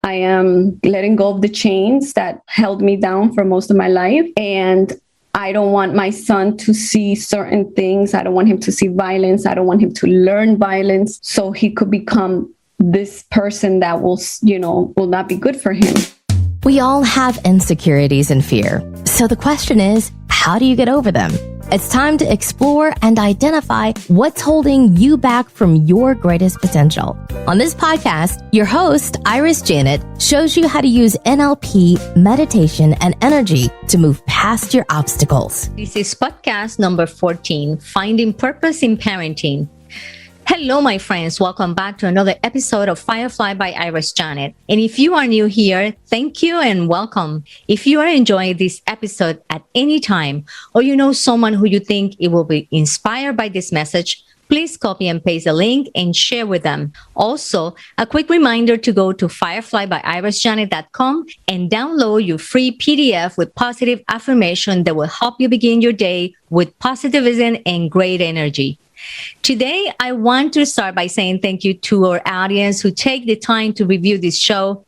I am letting go of the chains that held me down for most of my life. And I don't want my son to see certain things. I don't want him to see violence. I don't want him to learn violence so he could become this person that will not be good for him. We all have insecurities and fear. So the question is, how do you get over them? It's time to explore and identify what's holding you back from your greatest potential. On this podcast, your host, Iris Janet, shows you how to use NLP, meditation, and energy to move past your obstacles. This is podcast number 14, Finding Purpose in Parenting. Hello, my friends. Welcome back to another episode of Firefly by Iris Janet. And if you are new here, thank you and welcome. If you are enjoying this episode at any time, or you know someone who you think it will be inspired by this message, please copy and paste the link and share with them. Also, a quick reminder to go to fireflybyIrisJanet.com and download your free PDF with positive affirmation that will help you begin your day with positivism and great energy. Today, I want to start by saying thank you to our audience who take the time to review this show.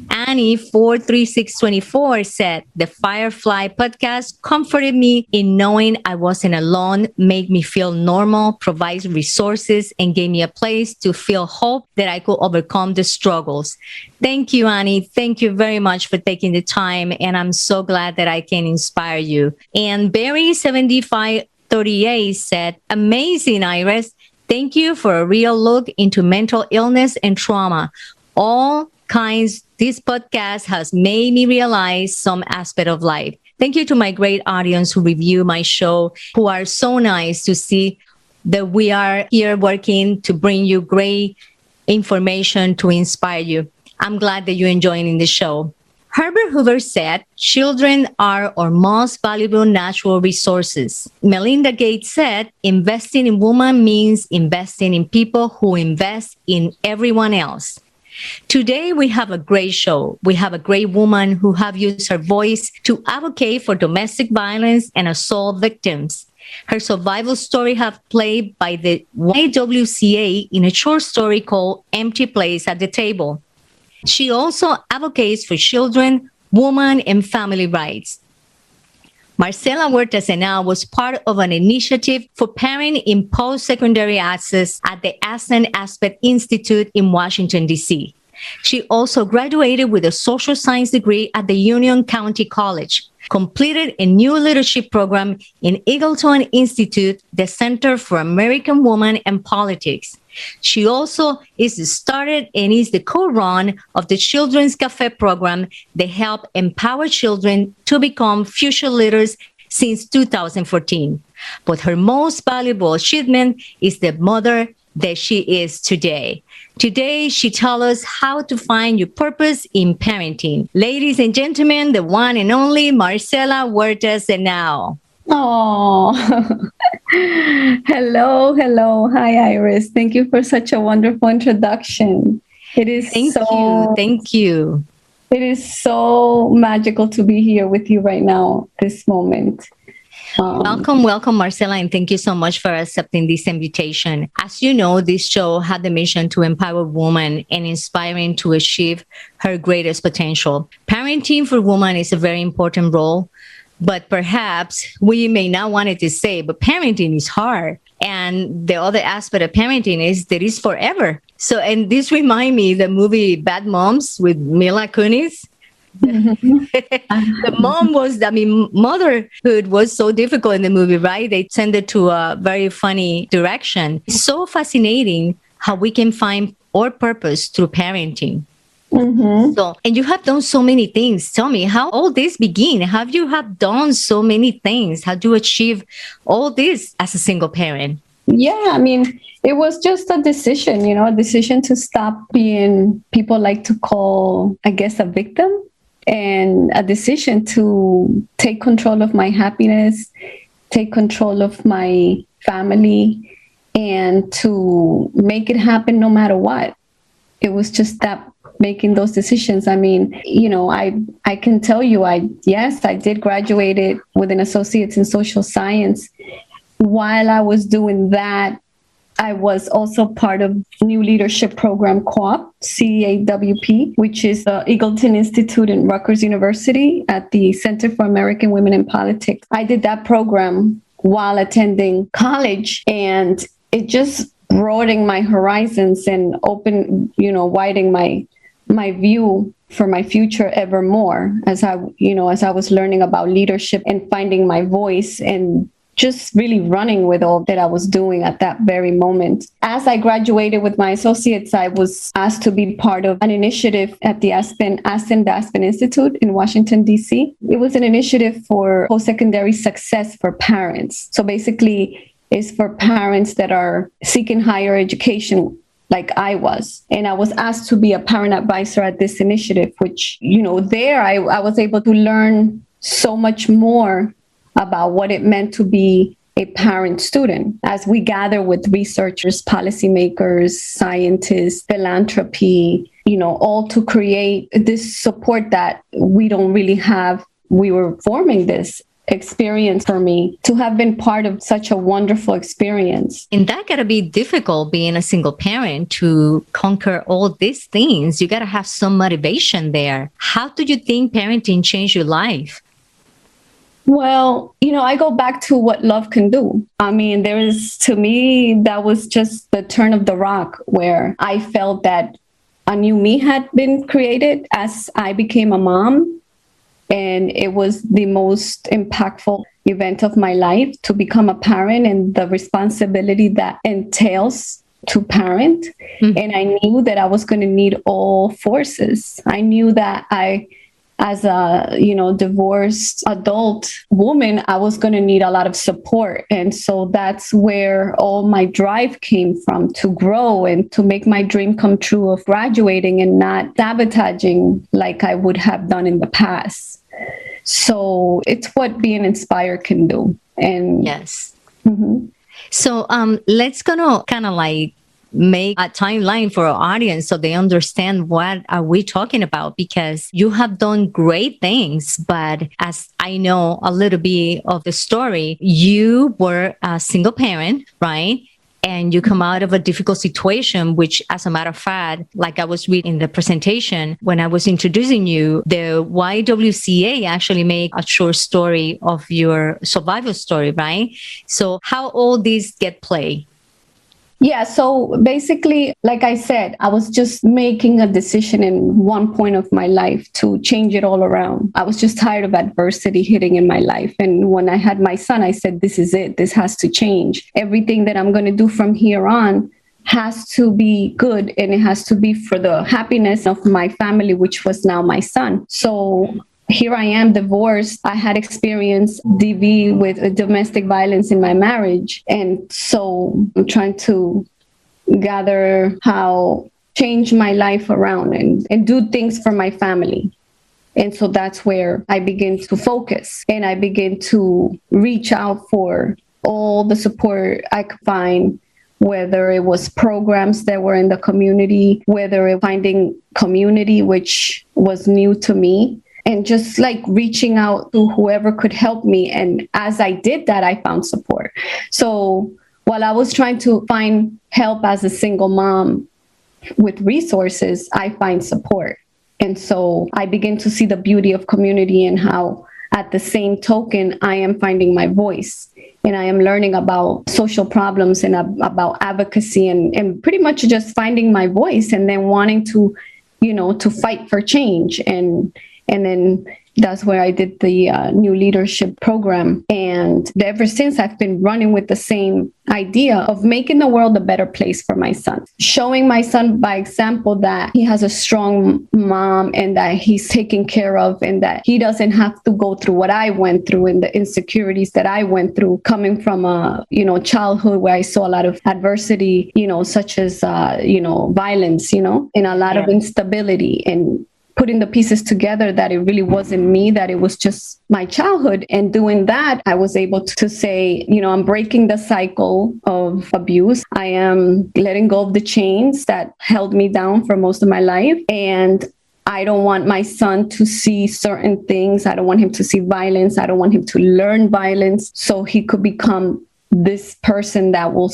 Annie43624 said, the Firefly podcast comforted me in knowing I wasn't alone, made me feel normal, provides resources, and gave me a place to feel hope that I could overcome the struggles. Thank you, Annie. Thank you very much for taking the time, and I'm so glad that I can inspire you. And Barry7538 said, amazing, Iris. Thank you for a real look into mental illness and trauma. All kinds, this podcast has made me realize some aspect of life. Thank you to my great audience who review my show, who are so nice to see that we are here working to bring you great information to inspire you. I'm glad that you're enjoying the show. Herbert Hoover said, children are our most valuable natural resources. Melinda Gates said, investing in women means investing in people who invest in everyone else. Today, we have a great show. We have a great woman who have used her voice to advocate for domestic violence and assault victims. Her survival story have played by the YWCA in a short story called Empty Place at the Table. She also advocates for children, women, and family rights. Marcela Huerta was part of an initiative for parents in post-secondary access at the Ascent Aspect Institute in Washington, D.C. She also graduated with a social science degree at the Union County College, completed a new leadership program in Eagleton Institute, the Center for American Women and Politics. She also started and is the co-run of the Children's Cafe program that help empower children to become future leaders since 2014. But her most valuable achievement is the mother that she is today. Today, she tells us how to find your purpose in parenting. Ladies and gentlemen, the one and only Marcela Huerta Senao. Oh, hello. Hi, Iris. Thank you for such a wonderful introduction. It is Thank you. It is so magical to be here with you right now, this moment. Welcome, Marcela, and thank you so much for accepting this invitation. As you know, this show had the mission to empower women and inspiring to achieve her greatest potential. Parenting for women is a very important role, but perhaps we may not want it to say, but parenting is hard. And the other aspect of parenting is that it's forever. So, and this reminds me the movie Bad Moms with Mila Kunis. The mom motherhood was so difficult in the movie, right? They tended to a very funny direction. It's so fascinating how we can find our purpose through parenting. Mm-hmm. So, and you have done so many things. Tell me, how all this begin? How you have done so many things? How do you achieve all this as a single parent? Yeah, it was just a decision, a decision to stop being, people like to call, I guess, a victim, and a decision to take control of my happiness, take control of my family, and to make it happen no matter what. It was just that, making those decisions. I can tell you, I did graduate with an associate's in social science. While I was doing that, I was also part of New Leadership Program Co-op, CAWP, which is the Eagleton Institute in Rutgers University at the Center for American Women in Politics. I did that program while attending college, and it just broadened my horizons and widening my view for my future ever more as I was learning about leadership and finding my voice and just really running with all that I was doing at that very moment. As I graduated with my associates, I was asked to be part of an initiative at the Aspen Institute in Washington, D.C. It was an initiative for post-secondary success for parents. So basically, it's for parents that are seeking higher education like I was. And I was asked to be a parent advisor at this initiative, which, there I was able to learn so much more about what it meant to be a parent student as we gather with researchers, policymakers, scientists, philanthropy, all to create this support that we don't really have. We were forming this experience for me to have been part of such a wonderful experience. And that gotta be difficult being a single parent to conquer all these things. You gotta have some motivation there. How do you think parenting changed your life? Well, I go back to what love can do. I mean, to me, that was just the turn of the rock where I felt that a new me had been created as I became a mom. And it was the most impactful event of my life to become a parent and the responsibility that entails to parent. Mm-hmm. And I knew that I was going to need all forces. I knew that as a divorced adult woman, I was going to need a lot of support. And so that's where all my drive came from, to grow and to make my dream come true of graduating and not sabotaging like I would have done in the past. So it's what being inspired can do. And yes. Mm-hmm. So let's gonna kind of like make a timeline for our audience so they understand what are we talking about, because you have done great things. But as I know a little bit of the story, you were a single parent, right? And you come out of a difficult situation, which, as a matter of fact, like I was reading in the presentation, when I was introducing you, the YWCA actually made a short story of your survival story, right? So how all these get played? Yeah, so basically, like I said, I was just making a decision in one point of my life to change it all around. I was just tired of adversity hitting in my life. And when I had my son, I said, this is it. This has to change. Everything that I'm going to do from here on has to be good, and it has to be for the happiness of my family, which was now my son. So here I am, divorced. I had experienced DV with domestic violence in my marriage. And so I'm trying to gather how change my life around and do things for my family. And so that's where I begin to focus, and I begin to reach out for all the support I could find, whether it was programs that were in the community, whether it finding community, which was new to me, and just like reaching out to whoever could help me. And as I did that, I found support. So while I was trying to find help as a single mom with resources, I find support. And so I begin to see the beauty of community and how at the same token, I am finding my voice and I am learning about social problems and about advocacy and pretty much just finding my voice and then wanting to, to fight for change. And then that's where I did the New Leadership Program. And ever since, I've been running with the same idea of making the world a better place for my son, showing my son by example that he has a strong mom and that he's taken care of and that he doesn't have to go through what I went through and the insecurities that I went through coming from a, childhood where I saw a lot of adversity, such as, violence, and a lot of instability, and putting the pieces together that it really wasn't me, that it was just my childhood. And doing that, I was able to say, I'm breaking the cycle of abuse. I am letting go of the chains that held me down for most of my life. And I don't want my son to see certain things. I don't want him to see violence. I don't want him to learn violence so he could become this person that will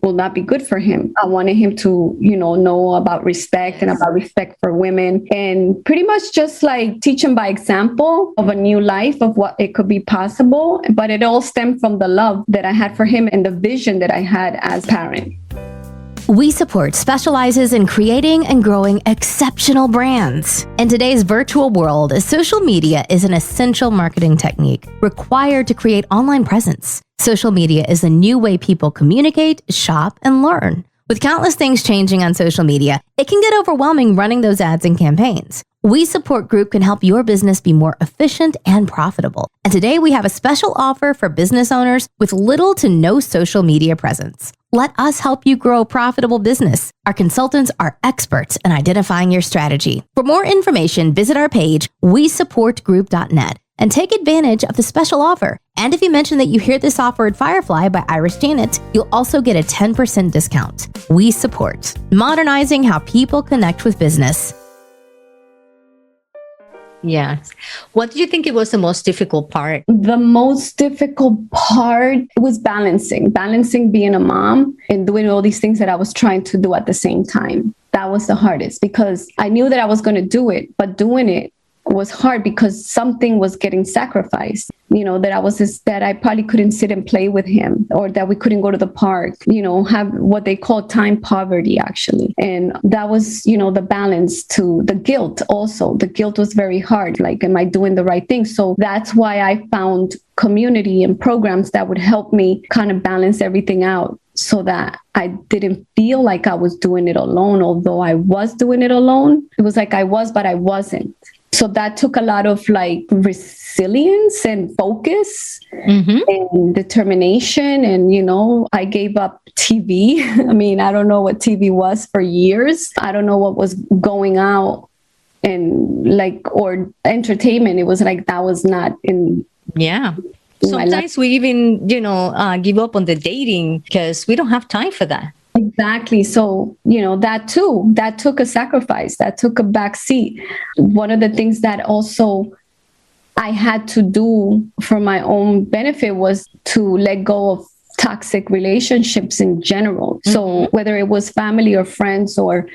not be good for him. I wanted him to, know about respect and about respect for women, and pretty much just like teach him by example of a new life, of what it could be possible. But it all stemmed from the love that I had for him and the vision that I had as a parent. We Support specializes in creating and growing exceptional brands. In today's virtual world, social media is an essential marketing technique required to create online presence. Social media is a new way people communicate, shop, and learn. With countless things changing on social media, it can get overwhelming running those ads and campaigns. We Support Group can help your business be more efficient and profitable. And today we have a special offer for business owners with little to no social media presence. Let us help you grow a profitable business. Our consultants are experts in identifying your strategy. For more information, visit our page, wesupportgroup.net, and take advantage of the special offer. And if you mention that you hear this offer at Firefly by Irish Janet, you'll also get a 10% discount. We Support, modernizing how people connect with business. Yes. What do you think it was the most difficult part? The most difficult part was balancing being a mom and doing all these things that I was trying to do at the same time. That was the hardest, because I knew that I was going to do it, but doing it was hard because something was getting sacrificed. That I probably couldn't sit and play with him, or that we couldn't go to the park, have what they call time poverty, actually. And that was, the balance to the guilt also. The guilt was very hard. Like, am I doing the right thing? So that's why I found community and programs that would help me kind of balance everything out, so that I didn't feel like I was doing it alone. Although I was doing it alone, it was like I was, but I wasn't. So that took a lot of like resilience and focus and determination. And, I gave up TV. I mean, I don't know what TV was for years. I don't know what was going out and or entertainment. It was like, that was not in. Yeah. Sometimes we even, give up on the dating because we don't have time for that. Exactly. So, that too, that took a sacrifice, that took a back seat. One of the things that also I had to do for my own benefit was to let go of toxic relationships in general. So whether it was family or friends or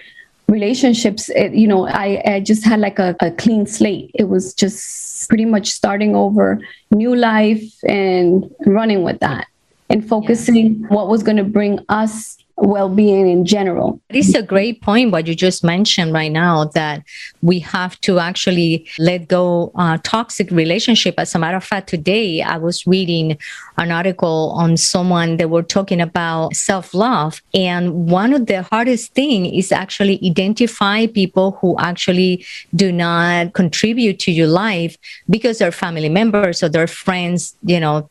relationships, I just had like a clean slate. It was just pretty much starting over, new life, and running with that and focusing what was going to bring us well-being in general. It's a great point what you just mentioned right now, that we have to actually let go toxic relationship. As a matter of fact, today I was reading an article on someone that were talking about self-love, and one of the hardest thing is actually identify people who actually do not contribute to your life because they're family members or they're friends,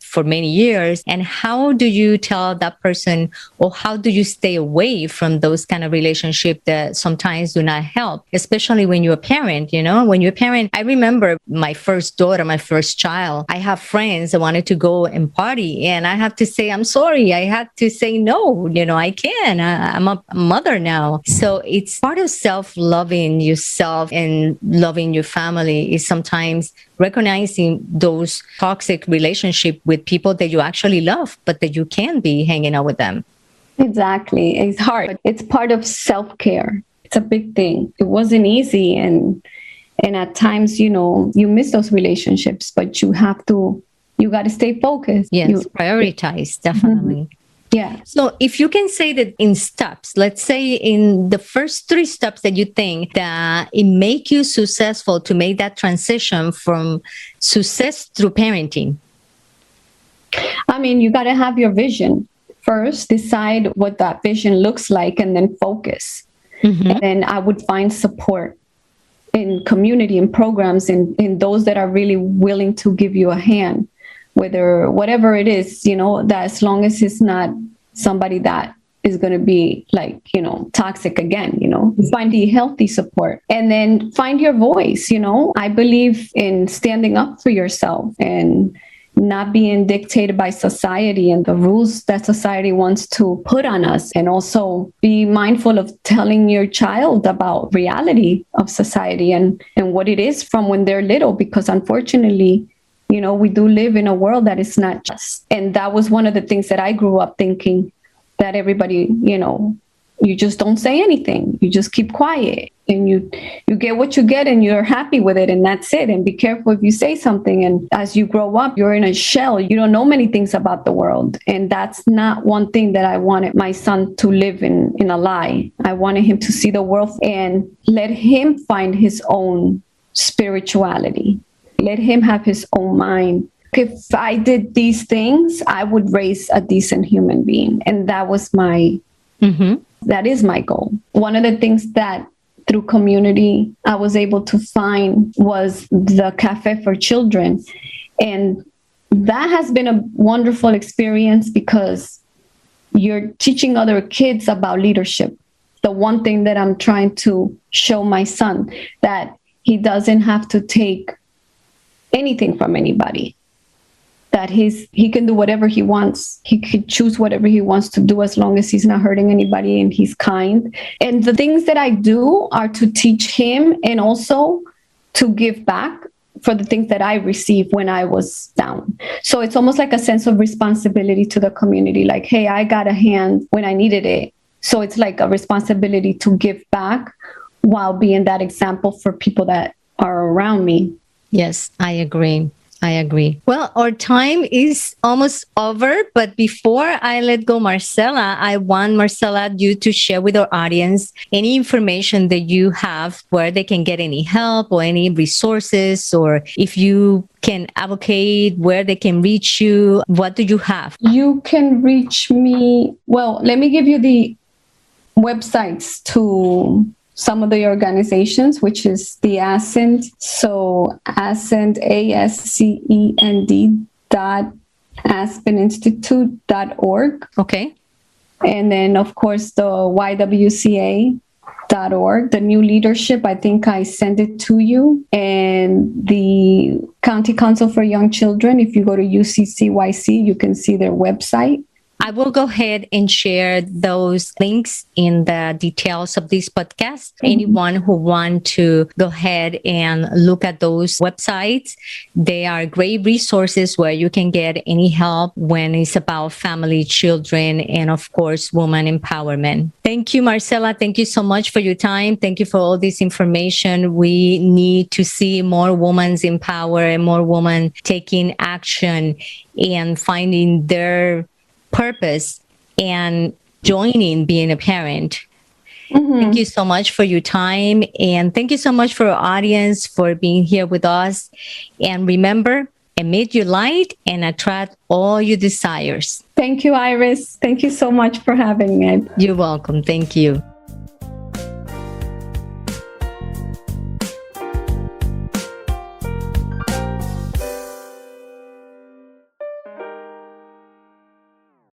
for many years. And how do you tell that person, or how do you stay away from those kind of relationships that sometimes do not help, especially when you're a parent? When you're a parent, I remember my first daughter, my first child, I have friends that wanted to go and party, and I have to say, I'm sorry. I had to say, no, I can. I'm a mother now. So it's part of self-loving yourself and loving your family is sometimes recognizing those toxic relationships with people that you actually love, but that you can be hanging out with them. Exactly. It's hard. It's part of self-care. It's a big thing. It wasn't easy. And at times, you miss those relationships, but you got to stay focused. Yes, prioritize, definitely. Yeah. So if you can say that in steps, let's say in the first 3 steps that you think that it make you successful to make that transition from success through parenting. I mean, you got to have your vision. First, decide what that vision looks like, and then focus. And then I would find support in community and programs, in those that are really willing to give you a hand, whatever it is, that as long as it's not somebody that is going to be like, toxic again, find the healthy support, and then find your voice. I believe in standing up for yourself and not being dictated by society and the rules that society wants to put on us. And also be mindful of telling your child about reality of society and what it is from when they're little, because unfortunately, We do live in a world that is not just. And that was one of the things that I grew up thinking, that everybody, you just don't say anything. You just keep quiet, and you get what you get, and you're happy with it, and that's it. And be careful if you say something. And as you grow up, you're in a shell. You don't know many things about the world. And that's not one thing that I wanted my son to live in a lie. I wanted him to see the world and let him find his own spirituality. Let him have his own mind. If I did these things, I would raise a decent human being. And that was that is my goal. One of the things that through community I was able to find was the Cafe for Children. And that has been a wonderful experience because you're teaching other kids about leadership. The one thing that I'm trying to show my son, that he doesn't have to take anything from anybody, that he can do whatever he wants. He could choose whatever he wants to do as long as he's not hurting anybody and he's kind. And the things that I do are to teach him and also to give back for the things that I received when I was down. So it's almost like a sense of responsibility to the community. Like, hey, I got a hand when I needed it. So it's like a responsibility to give back while being that example for people that are around me. Yes, I agree. Well, our time is almost over, but before I let go Marcela, I want Marcela, you to share with our audience any information that you have where they can get any help or any resources, or if you can advocate where they can reach you. What do you have? You can reach me. Well, let me give you the websites to some of the organizations, which is the Ascend. So Ascend, ASCEND.aspeninstitute.org. Okay. And then, of course, the YWCA.org. The new leadership, I think I sent it to you. And the County Council for Young Children, if you go to UCCYC, you can see their website. I will go ahead and share those links in the details of this podcast. Anyone who want to go ahead and look at those websites, they are great resources where you can get any help when it's about family, children, and of course, woman empowerment. Thank you, Marcela. Thank you so much for your time. Thank you for all this information. We need to see more women empowered and more women taking action and finding their purpose and joining being a parent. Thank you so much for your time. And thank you so much for our audience for being here with us. And remember, emit your light and attract all your desires. Thank you, Iris. Thank you so much for having me. You're welcome. Thank you.